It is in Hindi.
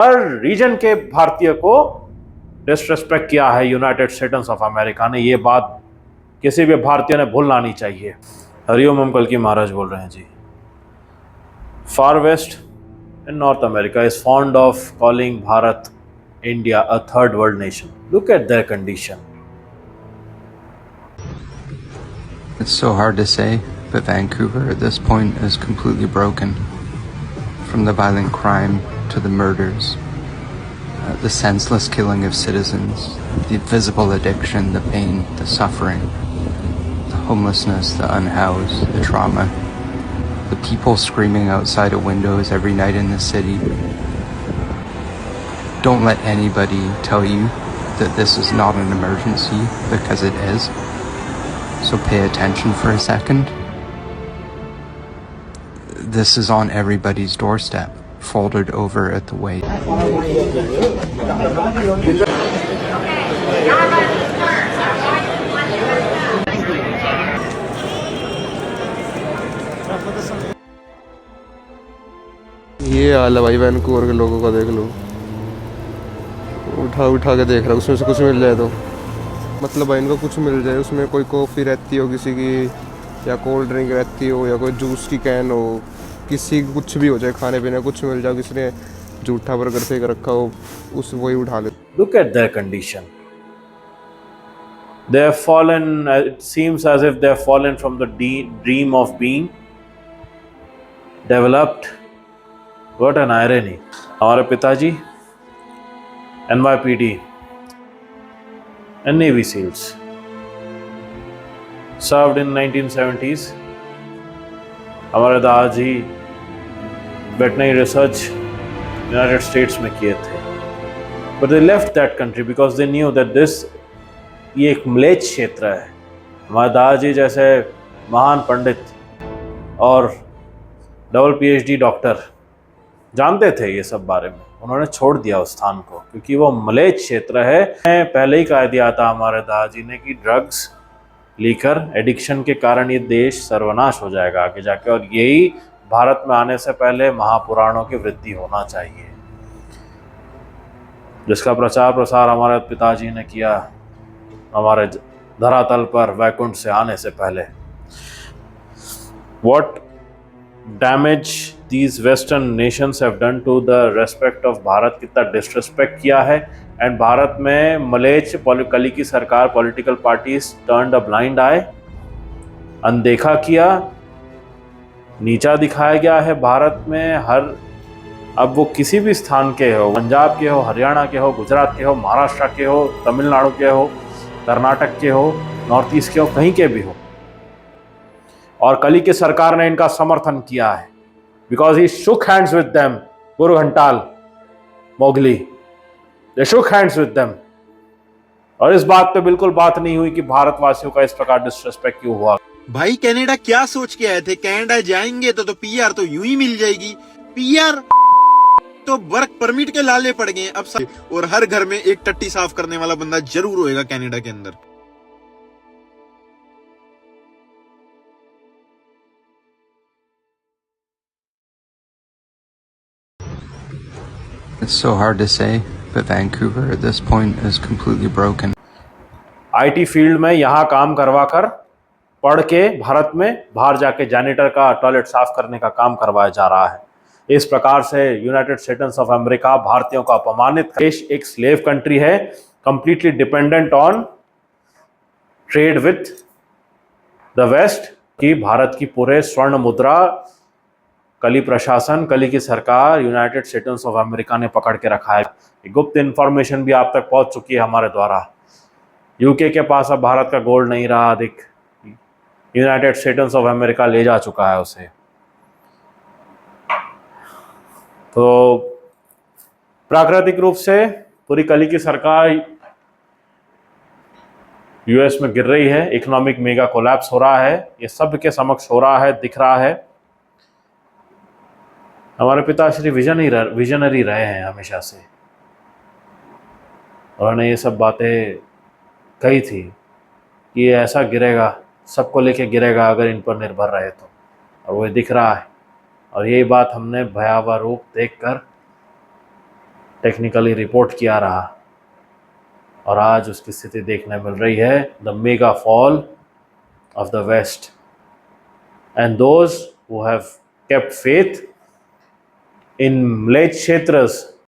हर रीजन के भारतीय को डिसरेस्पेक्ट किया है यूनाइटेड स्टेट्स ऑफ अमेरिका ने। ये बात किसी भी भारतीय ने भूलना नहीं चाहिए। हरिओम, हम कल्कि महाराज बोल रहे हैं जी। Far west in North America is fond of calling Bharat, India a third world nation. Look at their condition. It's so hard to say, but Vancouver at this point is completely broken. From the violent crime to the murders, the senseless killing of citizens, the visible addiction, the pain, the suffering, the homelessness, the unhoused, the trauma, the people screaming outside of windows every night in the city. Don't let anybody tell you that this is not an emergency, because it is. So pay attention for a second. This is on everybody's doorstep, folded over at the weight. ये हाल है भाई वैनकूवर के लोगों का, देख लो। उठा उठा के देख रहा, उसमें से कुछ मिल जाए तो मतलब भाई इनको कुछ मिल जाए, उसमें कोई कॉफ़ी रहती हो किसी की, या कोल्ड ड्रिंक रहती हो, या कोई जूस की कैन हो, किसी कुछ भी हो जाए, खाने पीने कुछ मिल जाए, किसी ने जूठा बर्गर फेंक रखा हो, उस वही उठा ले। Look at their condition. They have fallen, it seems as if they have fallen from the dream of being developed. What an irony. हमारे पिताजी NYPD and Navy SEALs served in 1970s. हमारे दादाजी वेटनरी रिसर्च यूनाइटेड स्टेट्स में किए थे, but they left that country because they knew that this, ये एक म्लेच्छ क्षेत्र है। हमारे दादाजी जैसे महान पंडित और डबल PhD डॉक्टर जानते थे ये सब बारे में, उन्होंने छोड़ दिया उस स्थान को क्योंकि वो म्लेच्छ क्षेत्र है। पहले ही कह दिया था हमारे दादाजी ने कि ड्रग्स, लीकर, एडिक्शन के कारण ये देश सर्वनाश हो जाएगा आगे जाके, और यही भारत में आने से पहले महापुराणों की वृद्धि होना चाहिए, जिसका प्रचार प्रसार हमारे पिताजी ने किया हमारे धरातल पर वैकुंठ से आने से पहले। What damage these western nations have done to the respect of Bharat, कितना डिसरेस्पेक्ट किया है। एंड भारत में मलेच्छ कली की सरकार, political parties turned a blind eye, अनदेखा किया, नीचा दिखाया गया है भारत में। हर, अब वो किसी भी स्थान के हो, पंजाब के हो, हरियाणा के हो, गुजरात के हो, महाराष्ट्र के हो, तमिलनाडु के हो, कर्नाटक के हो, नॉर्थ ईस्ट के हो, कहीं के भी हो, और कली की सरकार ने इनका समर्थन किया है because he shook hands with them. गुरु घंटाल, Mowgli, they shook hands with them, और इस बात पे बिल्कुल बात नहीं हुई कि भारतवासियों का इस प्रकार डिसरेस्पेक्ट क्यों हुआ। भाई कनाडा क्या सोच के आए थे? कनाडा जाएंगे तो PR तो यूं ही मिल जाएगी। PR तो वर्क परमिट के लाले पड़ गए अब सब, और हर घर में एक टट्टी साफ करने वाला बंदा जरूर होएगा कनाडा के अंदर। It's so hard to say, but Vancouver at this point is completely broken. IT field में यहाँ काम करवा कर पढ़ के भारत में बाहर जाके जैनिटर का, टॉयलेट साफ करने का काम करवाया जा रहा है। इस प्रकार से यूनाइटेड स्टेट्स ऑफ अमेरिका भारतीयों को अपमानित देश, एक स्लेव कंट्री है, completely dependent on trade with the west, की भारत की पूरे स्वर्ण मुद्रा कली प्रशासन, कली की सरकार, यूनाइटेड स्टेट्स ऑफ अमेरिका ने पकड़ के रखा है। गुप्त इंफॉर्मेशन भी आप तक पहुंच चुकी है हमारे द्वारा। यूके के पास अब भारत का गोल्ड नहीं रहा अधिक, यूनाइटेड स्टेट्स ऑफ अमेरिका ले जा चुका है उसे। तो प्राकृतिक रूप से पूरी कली की सरकार यूएस में गिर रही है, इकोनॉमिक मेगा कोलैप्स हो रहा है, ये सब के समक्ष हो रहा है, दिख रहा है। हमारे पिताश्री विजनरी रहे हैं हमेशा से, उन्होंने ये सब बातें कही थी कि ये ऐसा गिरेगा, सबको लेके गिरेगा अगर इन पर निर्भर रहे तो, और वो दिख रहा है। और यही बात हमने भयावह रूप देखकर टेक्निकली रिपोर्ट किया रहा और आज उसकी स्थिति देखने मिल रही है, the mega fall of the west and those who have kept faith in Malay Kshetras